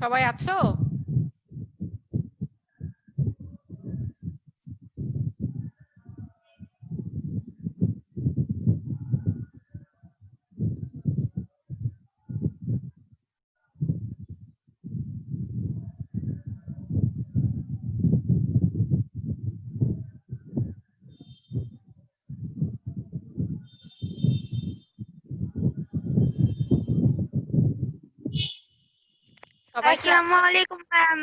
সবাই আছো? সবাই কি আসসালামু আছো? আলাইকুম ম্যাম।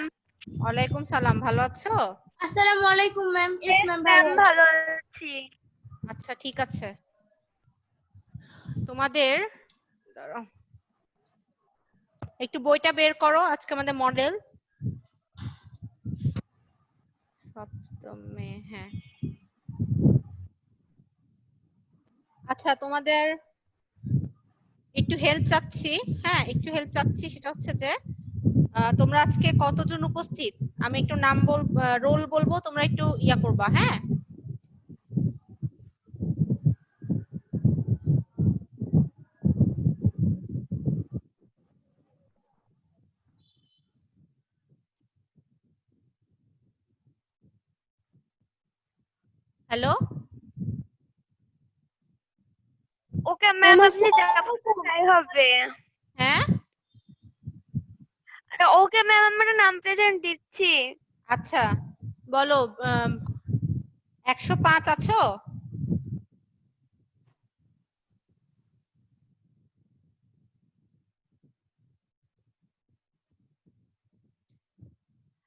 ওয়ালাইকুম সালাম, ভালো আছো? আসসালামু আলাইকুম ম্যাম। ইয়েস ম্যাম, ভালো আছি। আচ্ছা ঠিক আছে। তোমাদের দাঁড়াও, একটু বইটা বের করো। আজকে আমাদের মডেল সপ্তমে। হ্যাঁ আচ্ছা, তোমাদের একটু হেল্প চাচ্ছি। হ্যাঁ একটু হেল্প চাচ্ছি, সেটা হচ্ছে যে তোমরা আজকে কতজন উপস্থিত? আমি একটু নাম রোল বলবো, তোমরা একটু ইয়া করবা। হ্যাঁ হ্যালো ওকে ম্যাম, আপনি যাই হবে। হ্যাঁ ওকে ম্যাম, আমরা নাম প্রেজেন্ট দিচ্ছি। আচ্ছা বলো, 105 আছো?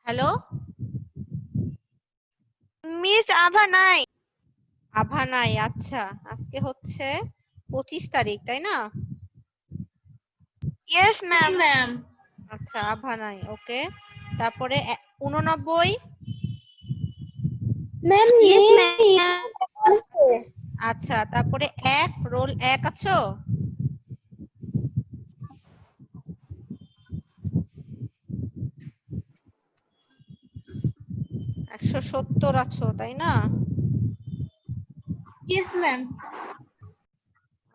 হ্যালো মিস আভা নাই। আভা নাই। আচ্ছা আজকে হচ্ছে 25 তারিখ, তাই না? Yes ma'am. ম্যাম। আচ্ছা আভা নাই, ওকে। তারপরে 89। ম্যাম ইয়েস নেই। ম্যাম। আচ্ছা তারপরে রোল 1 আছো? একশো 170 আছো, তাই না? Yes ma'am.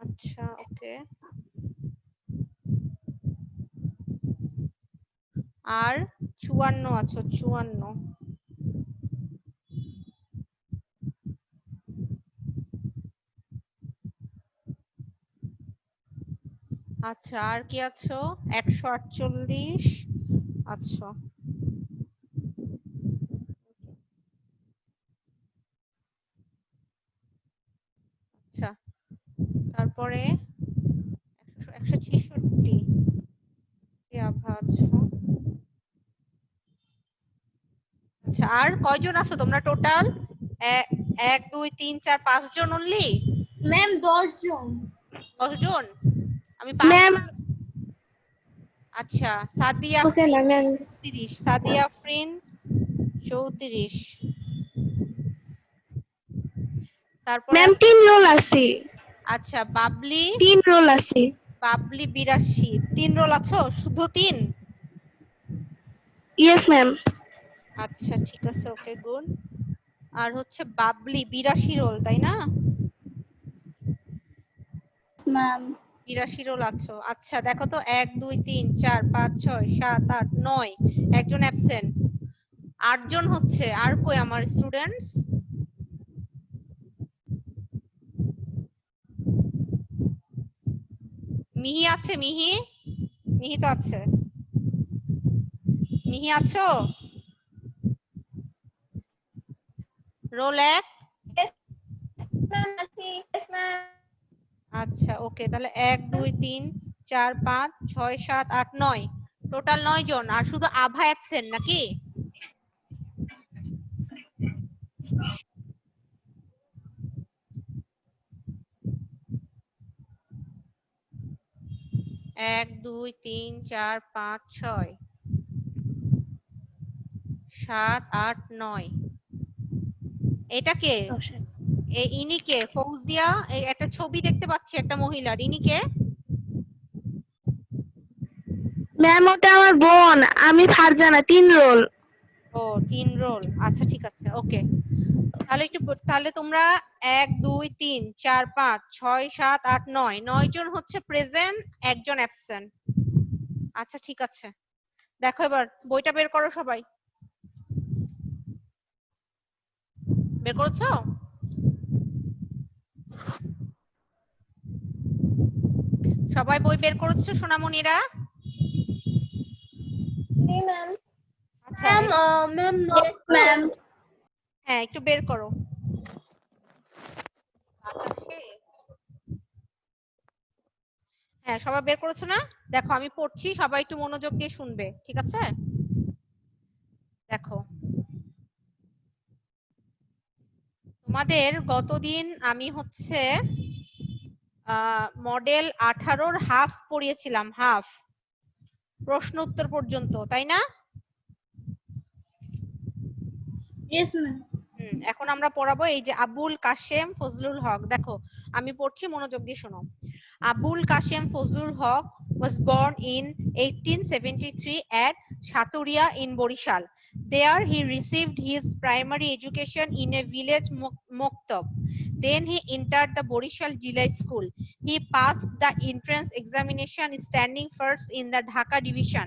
আচ্ছা ওকে। আর 54 আছো, 54। আচ্ছা আর কি আছো? 148 আচ্ছা। আচ্ছা তারপরে 166 আভা আছো। আচ্ছা আর কয়জন আছো তোমরা টোটাল? 1 2 3 4 5 জন অনলি? ম্যাম 10 জন। 10 জন? আমি 5। ম্যাম আচ্ছা সাদিয়া ওকে ম্যাম। 34, সাদিয়া আফরিন 34। তারপরে ম্যাম 3 রোল আছে। আচ্ছা বাবলি 3 রোল আছে। 82। 3 রোল আছো? শুধু 3? Yes ma'am. আচ্ছা ঠিক আছে, ওকে গুড। আর হচ্ছে বাবলি 82 রোল, তাই না? ম্যাম 82 রোল আছো। আচ্ছা দেখো তো 1 2 3 4 5 6 7 8 9, একজন অ্যাবসেন্ট। 8 জন হচ্ছে। আর কই আমার স্টুডেন্টস? মিহি আছে? মিহি মিহি তো আছে। মিহি আছো? রোল 1। আচ্ছা ওকে, তাহলে 1 2 3 4 5 6 7 8 9, টোটাল 9 জন। আর শুধু আভা অ্যাবসেন্ট নাকি? এক 2 3 4 5 6 7 8 9। এটা কে? ইনি কে? ফৌজিয়া। এই একটা ছবি দেখতে পাচ্ছি একটা মহিলার, ইনি কে? ম্যাম ওটা আমার বোন, আমি ফারজানা। 3 রোল। ও 3 রোল। আচ্ছা ঠিক আছে ওকে। তাহলে তাহলে তোমরা 1 2 3 4 5 6 7 8 9, 9 জন হচ্ছে প্রেজেন্ট, একজন অ্যাবসেন্ট। আচ্ছা ঠিক আছে। দেখো এবার বইটা বের করো সবাই। বের করেছো? সবাই বই বের করেছো সোনামণিরা? ম্যাম। আচ্ছা ম্যাম yes ম্যাম। হ্যাঁ একটু বের করো। হ্যাঁ সবাই বের করেছো না? দেখো আমি পড়ছি, সবাই একটু মনোযোগ দিয়ে শুনবে, ঠিক আছে? দেখো তোমাদের গতদিন আমি হচ্ছে মডেল 18-র হাফ পড়িয়েছিলাম, হাফ প্রশ্ন উত্তর পর্যন্ত, তাই না? yes ma'am. এখন আমরা পড়াবো এই যে আবুল কাশেম ফজলুল হক। দেখো আমি পড়ছি, মনোযোগ দিয়ে শোনো। Abul Kashem Fazlul Haq was born in 1873 at Shaturia in Borishal. There he received his primary education in a village Moktab. Then he entered the Borishal Jilai School. He passed the entrance examination standing first in the Dhaka division.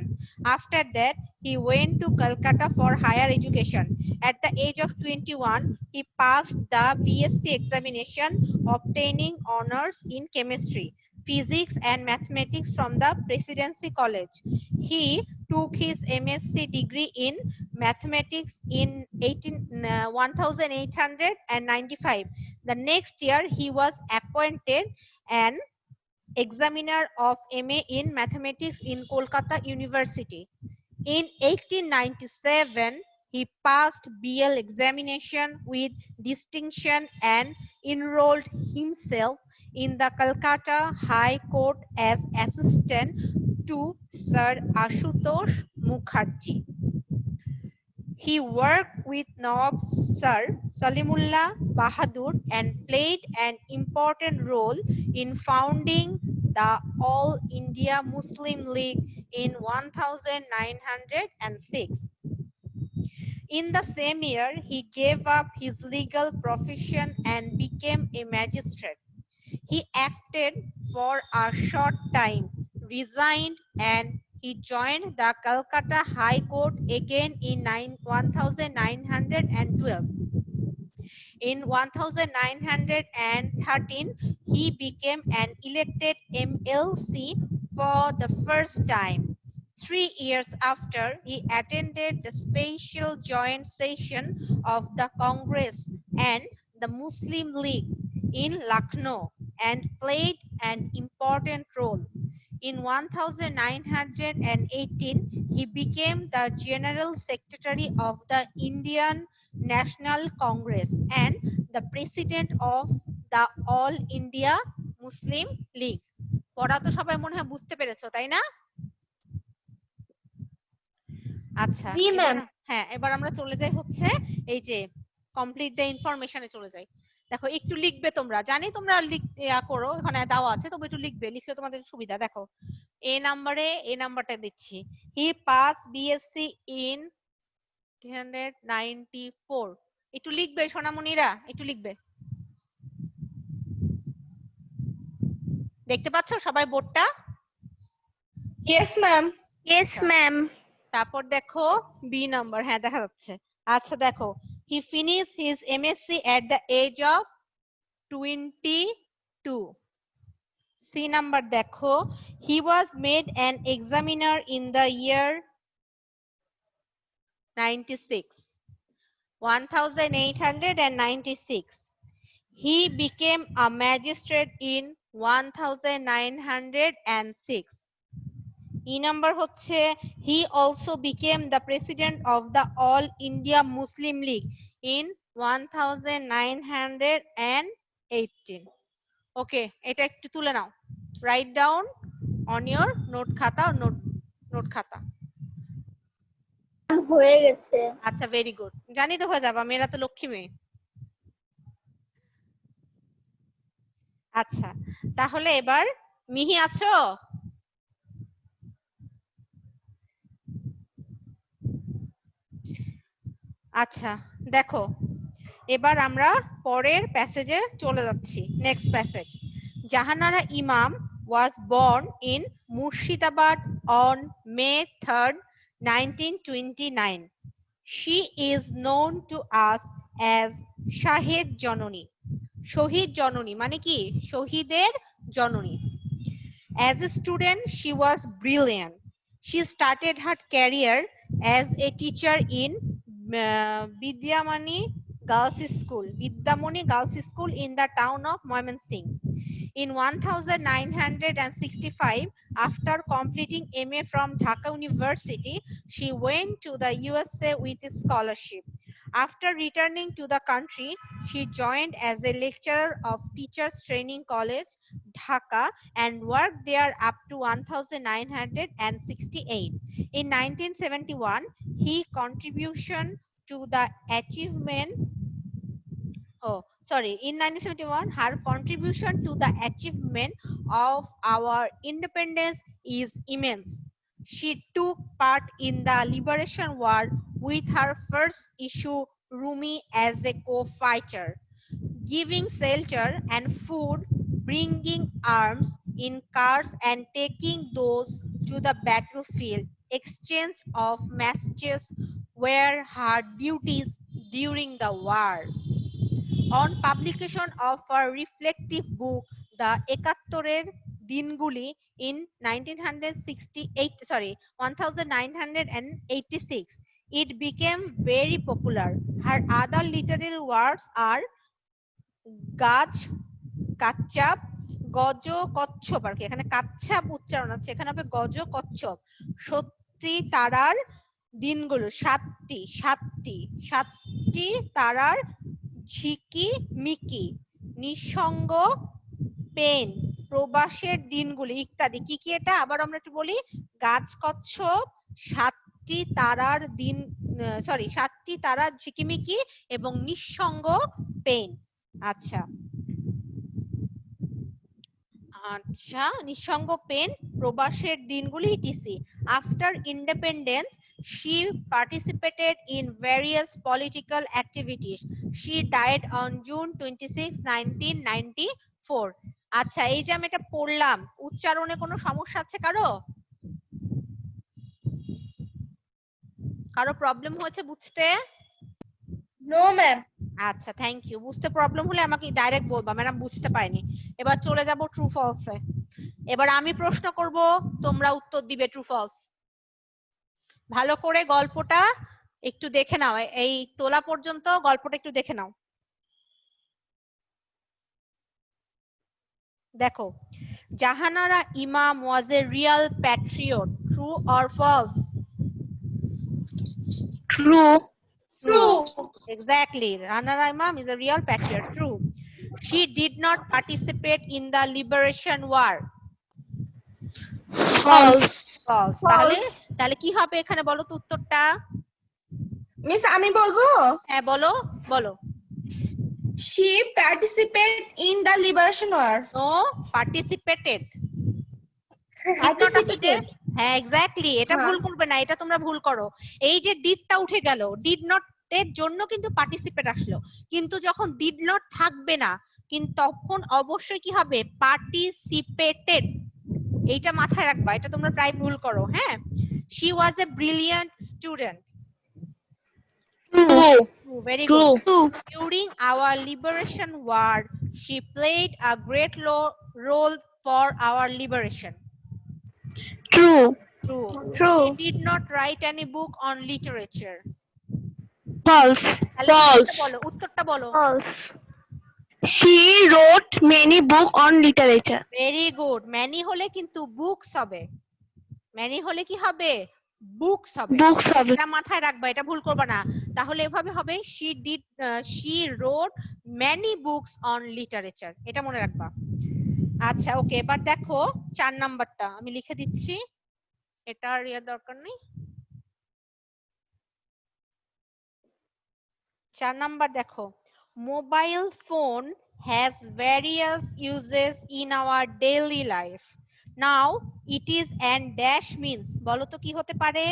After that, he went to Calcutta for higher education. At the age of 21, he passed the BSc examination, obtaining honors in chemistry, physics and mathematics from the Presidency College. He took his MSc degree in mathematics in 1895. The next year, he was appointed an examiner of MA in mathematics in Kolkata University. In 1897, he passed BL examination with distinction and enrolled himself in the Calcutta High Court as assistant to Sir Ashutosh Mukherjee. He worked with Nawab Sir Salimullah Bahadur and played an important role in founding the All India Muslim League in 1906. In the same year, he gave up his legal profession and became a magistrate. He acted for a short time, resigned, and he joined the Calcutta High Court again in 1912. In 1913, he became an elected MLC for the first time. 3 years after, he attended the special joint session of the Congress and the Muslim League in Lucknow and played an important role. In 1918, he became the General Secretary of the Indian National Congress and the President of the All India Muslim League. পড়া তো সবাই মনে হয় বুঝতে পেরেছো, তাই না? আচ্ছা জি ম্যাম। হ্যাঁ এবার আমরা চলে যাই হচ্ছে এই যে কমপ্লিট দ্য ইনফরমেশনে চলে যাই। দেখো একটু লিখবে তোমরা, জানি তোমরা করো, এখানে দেওয়া আছে, তবে একটু লিখবে, লিখলে তোমাদের সুবিধা। দেখো এই নাম্বারটা দিচ্ছি। হি পাস বিএসসি ইন 1994। একটু লিখবে সোনামণিরা, একটু লিখবে। দেখতে পাচ্ছ সবাই বোর্ডটা? yes ma'am. Yes, ma'am. তারপর দেখো বি নাম্বার, হ্যাঁ দেখা যাচ্ছে। আচ্ছা দেখো he finished his MSc at the age of 22. C number দেখো he was made an examiner in the year 1896. He became a magistrate in 1906. E number হচ্ছে he also became the president of the All India Muslim League in 1918. ওকে এটা একটু তুলে নাও, write down on your note খাতা, note খাতা। হয়ে গেছে। আচ্ছা ভেরি গুড, জানি তো হয়ে যাবা, মেয়েরা তো লক্ষ্মী মেয়ে। আচ্ছা তাহলে এবার মিহি আছো? আচ্ছা দেখো এবার আমরা পরের প্যাসেজে চলে যাচ্ছি। Next passage. Jahanara Imam was born in Murshidabad on May 3rd, 1929. She is known to us as Shahid Janoni. শহীদ জননী মানে কি? শহীদের জননী. As a student, she was brilliant. She started her career as a teacher in Vidyamani Girls School, in the town of Moymansingh. In 1965, after completing MA from Dhaka University, she went to the USA with a scholarship. After returning to the country, she joined as a lecturer of Teachers Training College, Dhaka, and worked there up to 1968. In 1971, her contribution to the achievement in 1971, her contribution to the achievement of our independence is immense. She took part in the Liberation War with her first issue, Rumi, as a co-fighter, giving shelter and food, bringing arms in cars and taking those to the battlefield. Exchange of messages were her duties during the war. On publication of her reflective book, The Ekattorer Dinguli in 1986, it became very popular. Her other literary works are গাছ কাচ্চাপ গজ কচ্ছপ আর কি, এখানে কাচ্ছাপ উচ্চারণ আছে, এখানে হবে গজ কচ্ছপ, সত্যি তারার দিনগুলো, সাতটি তারার ঝিকি মিকি, নিঃসঙ্গ পেন, প্রবাসের দিনগুলি ইত্যাদি। কি কি এটা আবার আমরা একটু বলি, গাছ কচ্ছপ, সাতটি তারার দিন, সাতটি তারার ঝিকিমিকি এবং নিঃসঙ্গ পেন। আচ্ছা নিঃসঙ্গ পেন, প্রবাসের দিনগুলি etc. After independence she participated in various political activities. She died on June 26, 1994. আচ্ছা এই যে আমি এটা পড়লাম, উচ্চারণে কোনো সমস্যা আছে কারো প্রবলেম হয়েছে বুঝতে? No ma'am. আচ্ছা থ্যাংক ইউ। বুঝতে প্রবলেম হলে আমাকে ডাইরেক্ট বলবা ম্যাডাম বুঝতে পারিনি। এবার চলে যাব ট্রু ফলসে। এবার আমি প্রশ্ন করব, তোমরা উত্তর দিবে ট্রু ফলস। ভালো করে গল্পটা একটু দেখে নাও, এই তোলা পর্যন্ত গল্পটা একটু দেখে নাও। দেখো, জাহানারা ইমাম was a real patriot. True or false? True. True. Exactly. Jahanara Imam is a real patriot. True. She did not participate in the Liberation War. False. False. তাহলে কি হবে এখানে বলো তো উত্তরটা? মিস আমি বলবো? হ্যাঁ বলো বলো। She participated in the Liberation War. No, participated. Participated. হ্যাঁ এক্স্যাক্টলি, এটা ভুল করবে না, এটা তোমরা ভুল করো। এই যে ডিডটা উঠে গেল, ডিড নট এর জন্য কিন্তু পার্টিসিপেট আসলো, কিন্তু যখন ডিড নট থাকবে না কিন্তু তখন অবশ্যই কি হবে, পার্টিসিপেটেড। এইটা মাথায় রাখবা, এটা তোমরা প্রায় ভুল করো। হ্যাঁ, she was a brilliant student. True. Very True. good. During our liberation war, she played a great role for our liberation. True. True. True. She did not write any book on literature. False. False. উত্তরটা বলো। False. She wrote many books on literature. Very good. Many হলে কিন্তু books হবে, many হলে কি হবে, books হবে। Books হবে। এটা মাথায় রাখবা, এটা ভুল করবে না। তাহলে এভাবে হবে she wrote many books on literature, এটা মনে রাখবা। আচ্ছা ওকে, এবার দেখো 4 নাম্বারটা আমি লিখে দিচ্ছি, এটা আর দরকার নেই। 4 নাম্বার দেখো, mobile phone has various uses in our daily life. Now it is and dash means, বলো তো কি হতে পারে?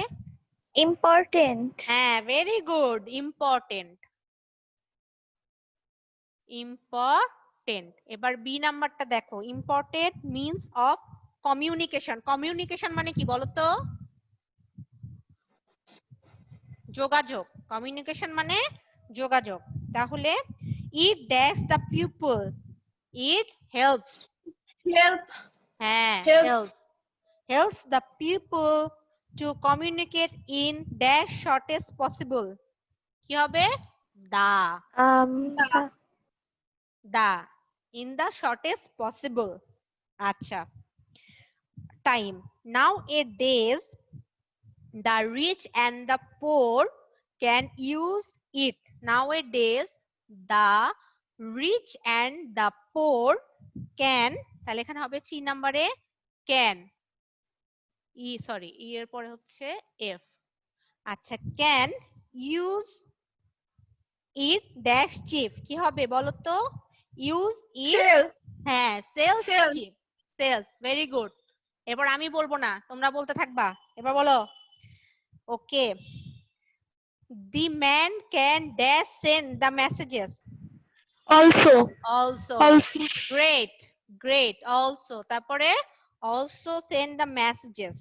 Important. হ্যাঁ ভেরি গুড, ইম্পর্টেন্ট। ইম্পর্টেন্ট। এবার বি নাম্বারটা দেখো, important means of communication. Communication মানে কি বলো তো? যোগাযোগ, কমিউনিকেশন মানে যোগাযোগ। তাহলে it dash the pupil, it helps, Help. হ্যাঁ Helps. helps the pupil to communicate in dash shortest possible, কি হবে the the in the shortest possible। আচ্ছা, time, nowadays the rich and the poor can use it, nowadays the rich and the poor can, তাহলে এখানে হবে 3 নম্বরে can, ই এর পরে হচ্ছে f। আচ্ছা, can use it dash cheap, কি হবে বলো তো? use it, Sales. হ্যাঁ sales Sales. cheap, sales, very good। এরপর আমি বলবো না, তোমরা বলতে থাকবা। এবার বলো, ওকে, the man can dash send the messages, also also, great, great, also, তারপরে also send the messages,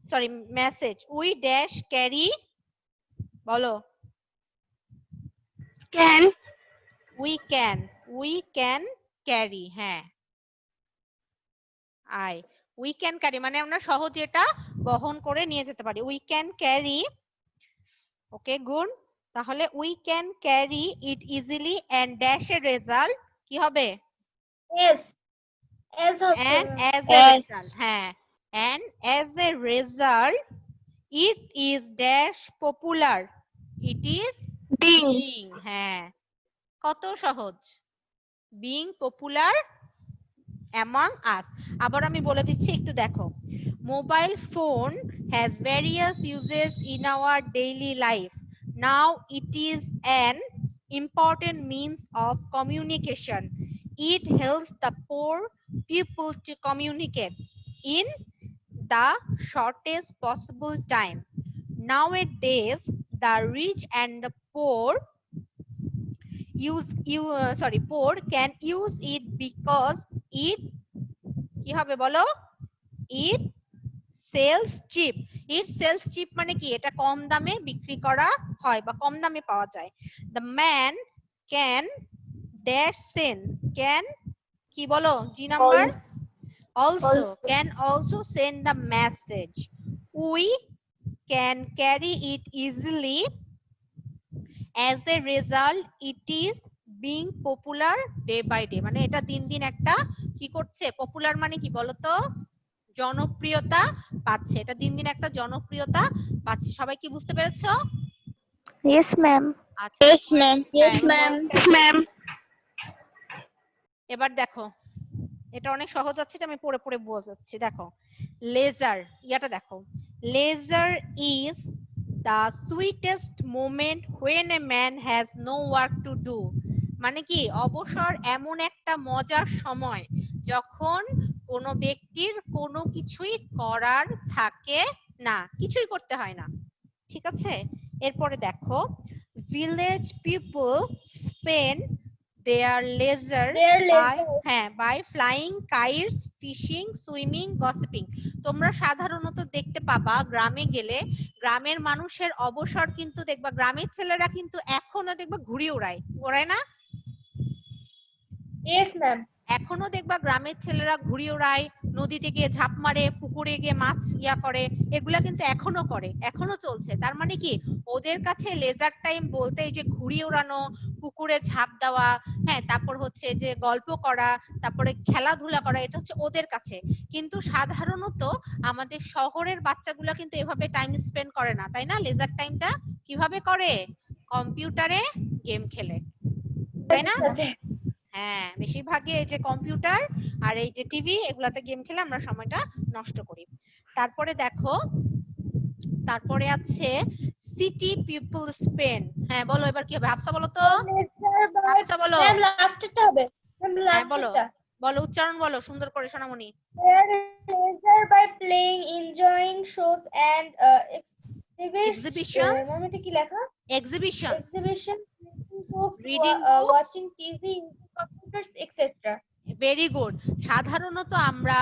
sorry message, we dash carry, বলো, can we can carry, হ্যাঁ we can carry মানে আমরা সহজে এটা বহন করে নিয়ে যেতে পারি, we can carry, okay good. তাহলে we can carry it easily and dash a result, কি হবে? Yes. As of and as a result, হ্যাঁ, and as a result it is dash popular, it is being, হ্যাঁ কত সহজ, being popular among us। আবার আমি বলে দিচ্ছি, একটু দেখো, mobile phone has various uses in our daily life, now it is an important means of communication, it helps the poor people to communicate in the shortest possible time, nowadays the rich and the poor poor can use it because it, কি হবে বলো, it sells cheap, it sells cheap মানে কি, এটা কম দামে বিক্রি করা হয় বা কম দামে পাওয়া যায়। the man can dash send, can কি বলো, G number, also can also send the message, we can carry it easily, as a result it is being popular day by day, মানে এটা দিন দিন একটা কি করছে, পপুলার মানে কি বলতো, জনপ্রিয়তা পাচ্ছে, এটা দিন দিন একটা জনপ্রিয়তা পাচ্ছে। সবাই কি বুঝতে পেরেছো? yes ma'am আচ্ছা, Yes, ma'am. Yes, হ্যাঁ, ma'am. yes ma'am এবার দেখো, এটা অনেক সহজ আছে, এটা আমি পড়ে পড়ে বোঝাচ্ছি। দেখো, লেজার, ইয়াটা দেখো, leisure is the sweetest moment when a man has no work to do, মানে কি, অবসর এমন একটা মজার সময় যখন কোনো ব্যক্তির কোনো কিছুই করার থাকে না, কিছুই করতে হয় না, ঠিক আছে। এরপরে দেখো, village people spend their leisure by, হ্যাঁ, by flying kites, fishing, swimming, gossiping, তোমরা সাধারণত দেখতে পাবা গ্রামে গেলে, গ্রামের মানুষের অবসর কিন্তু দেখবা, গ্রামের ছেলেরা কিন্তু এখনো দেখবা ঘুড়ি ওড়ায়, ওড়ায় না? Yes, ma'am. এখনো দেখবা গ্রামের ছেলেরা ঘুড়ি ওড়ায়, নদীতে গিয়ে ঝাঁপ মারে, পুকুরে গিয়ে মাছ ইয়া করে, এগুলা কিন্তু এখনো করে, এখনো চলছে। তার মানে কি, ওদের কাছে লেজার টাইম বলতে এই যে ঘুড়ি ওড়ানো, পুকুরে ঝাঁপ দেওয়া, হ্যাঁ, তারপর হচ্ছে যে গল্প করা, তারপরে খেলাধুলা করা, এটা হচ্ছে ওদের কাছে। কিন্তু সাধারণত আমাদের শহরের বাচ্চাগুলা কিন্তু এভাবে টাইম স্পেন্ড করে না, তাই না? লেজার টাইমটা কিভাবে করে? কম্পিউটারে গেম খেলে, তাই না? হ্যাঁ, বেশিরভাগই এই যে কম্পিউটার আর এই যে টিভি, এগুলাতে গেম খেলে আমরা সময়টা নষ্ট করি। তারপরে দেখো, তারপরে আছে সিটি পিপল স্পেন্ড, হ্যাঁ বলো এবার কি হবে, হাফসা বলো তো, হাফসা বলো, Ma'am, last এটা হবে। Ma'am, হ্যাঁ last বলো, এটা। বলো, উচ্চারণ বলো সুন্দর করে সোনামণি। Leisure by playing, enjoying shows and Exhibitions? ma'am, এটা কি লেখা? Exhibition, Exhibition, reading books, Reading books? watching TV, computers, etc. Very good. সাধারণত আমরা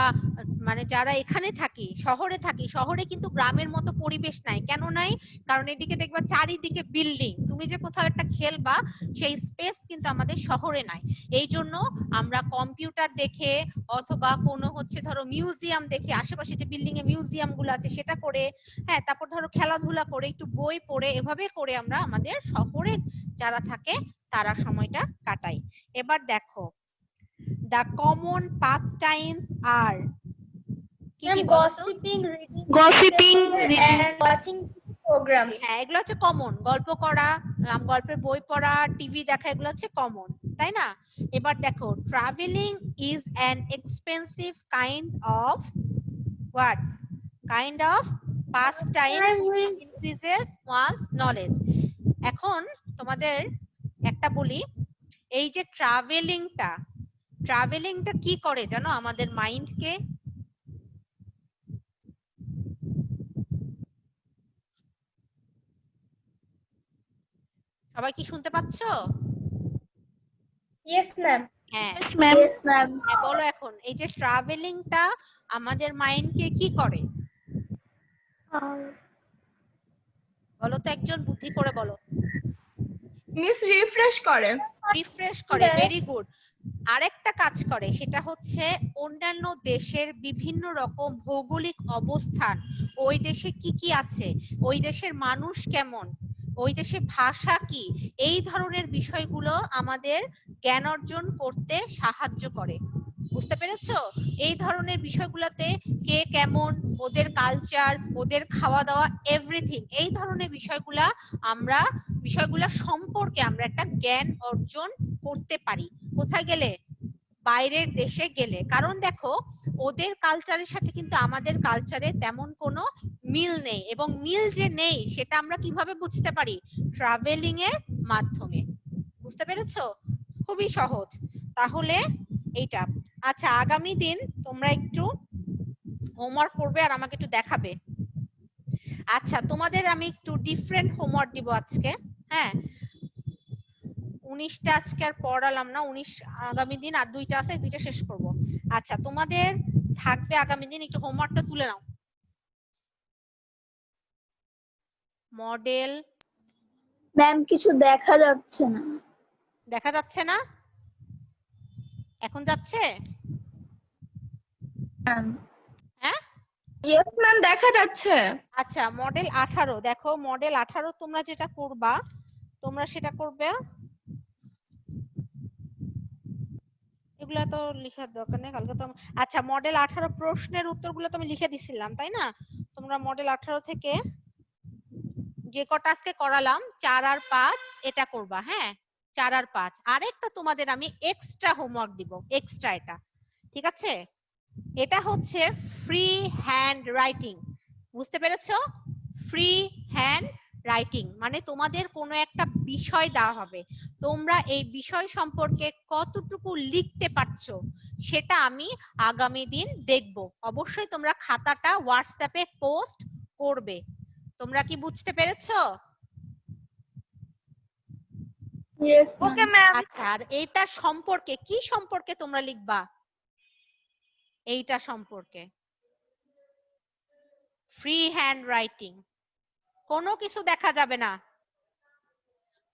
মানে যারা এখানে থাকি, শহরে থাকি, শহরে কিন্তু গ্রামের মতো পরিবেশ নাই। কেন নাই? কারণ এদিকে দেখবা চারিদিকে বিল্ডিং, তুমি যে কোথাও একটা খেলবা সেই স্পেস কিন্তু আমাদের শহরে নাই। এই জন্য আমরা কম্পিউটার দেখে অথবা কোনো হচ্ছে ধরো মিউজিয়াম দেখে, আশেপাশে যে বিল্ডিং এ মিউজিয়াম গুলো আছে সেটা করে, হ্যাঁ, তারপর ধরো খেলাধুলা করে, একটু বই পড়ে, এভাবে করে আমরা আমাদের শহরে যারা থাকে তারা সময়টা কাটাই। এবার দেখো, the common pastimes are কি কি বলো তো? gossiping, reading Gossiping, newspaper, and watching programs. হ্যাঁ, এগুলো হচ্ছে কমন। গল্প করা, গল্পের বই পড়া, টিভি দেখা, এগুলো হচ্ছে কমন, তাই না? এবার দেখো, travelling is an expensive kind of what? Kind of pastime increases one's knowledge. এখন তোমাদের একটা বলি, এই যে ট্রাভেলিংটা কি করে জানো আমাদের মাইন্ডকে? সবাই কি শুনতে পাচ্ছো? Yes, ma'am. হ্যাঁ, Yes, ma'am. Yes, ma'am. বলো এখন, এই যে ট্রাভেলিংটা আমাদের মাইন্ডকে কি করে? বলো তো, একজন বুদ্ধি করে বলো। Miss refresh করে। রিফ্রেশ করে, ভেরি গুড। আরেকটা কাজ করে, সেটা হচ্ছে অন্যান্য দেশের বিভিন্ন রকম ভৌগোলিক অবস্থান, ওই দেশে কি কি আছে, ওই দেশের মানুষ কেমন, ওই দেশের ভাষা কি, এই ধরনের বিষয়গুলো আমাদের জ্ঞান অর্জন করতে সাহায্য করে। বুঝতে পেরেছো? এই ধরনের বিষয়গুলোতে কে কেমন, ওদের কালচার, ওদের খাওয়া দাওয়া, এভরিথিং, এই ধরনের বিষয়গুলা সম্পর্কে আমরা একটা জ্ঞান অর্জন করতে পারি। কোথায় গেলে? বাইরের দেশে গেলে। কারণ দেখো, ওদের কালচারের সাথে কিন্তু আমাদের কালচারে তেমন কোনো মিল নেই, এবং মিল যে নেই সেটা আমরা কিভাবে বুঝতে পারি? ট্রাভেলিং এর মাধ্যমে। বুঝতে পেরেছো? খুবই সহজ। তাহলে এইটা। আচ্ছা, আগামী দিন তোমরা একটু হোমওয়ার্ক করবে আর আমাকে একটু দেখাবে। আচ্ছা, তোমাদের আমি একটু ডিফারেন্ট হোমওয়ার্ক দিব আজকে। হ্যাঁ, 19টা আজকে আর পড়ালাম না, 19 আগামী দিন, আর 2টা আছে, 2টা শেষ করব। আচ্ছা, তোমাদের থাকবে আগামী দিন, একটু হোমওয়ার্কটা তুলে নাও। মডেল ম্যাম কিছু দেখা যাচ্ছে না। দেখা যাচ্ছে না? এখন যাচ্ছে? হ্যাঁ, Yes, ma'am, দেখা যাচ্ছে। আচ্ছা, মডেল 18 দেখো, মডেল 18 তোমরা যেটা করবা, তোমরা সেটা করবে, এগুলা তো লেখার দরকার নেই, কালকে তো আচ্ছা, মডেল 18 প্রশ্নের উত্তরগুলো তো আমি লিখে দিছিলাম, তাই না? তোমরা মডেল 18 থেকে যে কটা আজকে করালাম 4 আর 5 এটা করবা। হ্যাঁ, 4 আর 5। আরেকটা তোমাদের আমি এক্সট্রা হোমওয়ার্ক দিব, এক্সট্রা এটা, ঠিক আছে? এটা হচ্ছে ফ্রি হ্যান্ড রাইটিং। বুঝতে পেরেছো? ফ্রি হ্যান্ড রাইটিং মানে তোমাদের কোনো একটা বিষয় দেওয়া হবে, তোমরা এই বিষয় সম্পর্কে কতটুকু লিখতে পারছো সেটা আমি আগামী দিন দেখব। অবশ্যই তোমরা খাতাটা হোয়াটসঅ্যাপে পোস্ট করবে। তোমরা কি বুঝতে পেরেছো? Yes, ওকে ma'am. ম্যাম। আচ্ছা, আর এইটা সম্পর্কে কি সম্পর্কে তোমরা লিখবা? এইটা সম্পর্কে ফ্রি হ্যান্ড রাইটিং, কোনো কিছু দেখা যাবে না।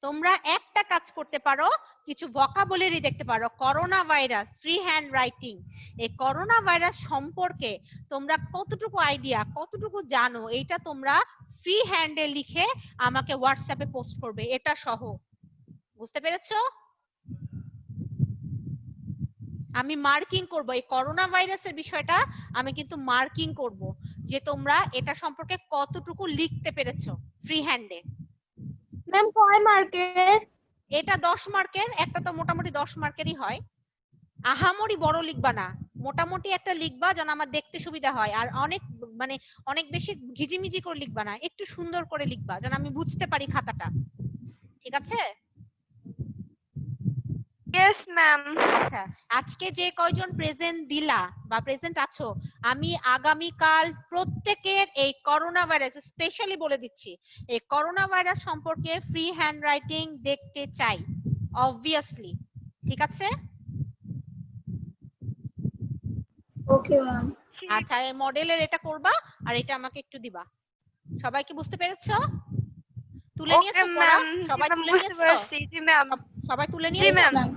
তোমরা একটা কাজ করতে পারো, কিছু ভোকাবুলারি দেখতে পারো। Corona virus, free hand writing, এই করোনা ভাইরাস সম্পর্কে তোমরা কতটুকু আইডিয়া, কতটুকু জানো, এইটা তোমরা ফ্রি হ্যান্ডে লিখে আমাকে হোয়াটসঅ্যাপে পোস্ট করবে, এটা সহ। বুঝতে পেরেছো? আমি মার্কিং করব, এই করোনা ভাইরাসের বিষয়টা আমি কিন্তু মার্কিং করব যে তোমরা এটা সম্পর্কে কতটুকু লিখতে পেরেছো ফ্রি হ্যান্ডে। ম্যাম কয় মার্কের? এটা 10 মার্কের, একটা তো মোটামুটি 10 মার্কেরই হয়। আহামরি বড় লিখবা না, মোটামুটি একটা লিখবা যেন আমার দেখতে সুবিধা হয়, আর অনেক মানে অনেক বেশি ঘিজিমিজি করে লিখবা না, একটু সুন্দর করে লিখবা যেন আমি বুঝতে পারি খাতাটা। ঠিক আছে? Yes ma'am. আচ্ছা, আজকে যে কয়জন প্রেজেন্ট দিলা বা প্রেজেন্ট আছো, আমি আগামীকাল প্রত্যেকের এই করোনা ভাইরাস, স্পেশালি বলে দিচ্ছি, এই করোনা ভাইরাস সম্পর্কে ফ্রি হ্যান্ড রাইটিং দেখতে চাই, অবভিয়াসলি। ঠিক আছে? Okay ma'am. আচ্ছা এই মডেলের এটা করবা আর এটা আমাকে একটু দিবা। সবাই কি বুঝতে পেরেছো? তুলে ওকে নিয়েছো পড়া? ম্যাম, সবাই ম্যাম তুলে বুঝতে নিয়েছো? পারছি। জি ম্যাম। সবাই তুলে জি নিয়েছো? ম্যাম। ম্যাম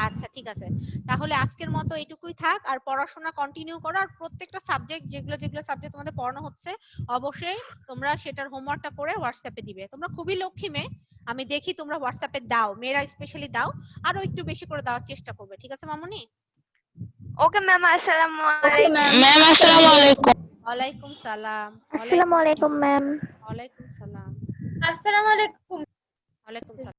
আচ্ছা ঠিক আছে, তাহলে আজকের মতো এটুকুই থাক। আর পড়াশোনা কন্টিনিউ করো, আর প্রত্যেকটা সাবজেক্ট যেগুলো যেগুলো সাবজেক্ট তোমাদের পড়ানো হচ্ছে অবশ্যই তোমরা সেটার হোমওয়ার্কটা করে হোয়াটসঅ্যাপে দিবে। তোমরা খুবই লক্ষ্মী মেয়ে, আমি দেখি তোমরা হোয়াটসঅ্যাপে দাও, মেয়েরা স্পেশালি দাও, আরো একটু বেশি করে দেওয়ার চেষ্টা করবে। ঠিক আছে মামুনি? ওকে ম্যাম, আসসালামু ওকে আলাইকুম। ম্যাম ম্যাম আসসালামু আলাইকুম। ওয়ালাইকুম সালাম। আসসালামু আলাইকুম ম্যাম। ওয়ালাইকুম সালাম। আসসালামু আলাইকুম। ওয়ালাইকুম সালাম।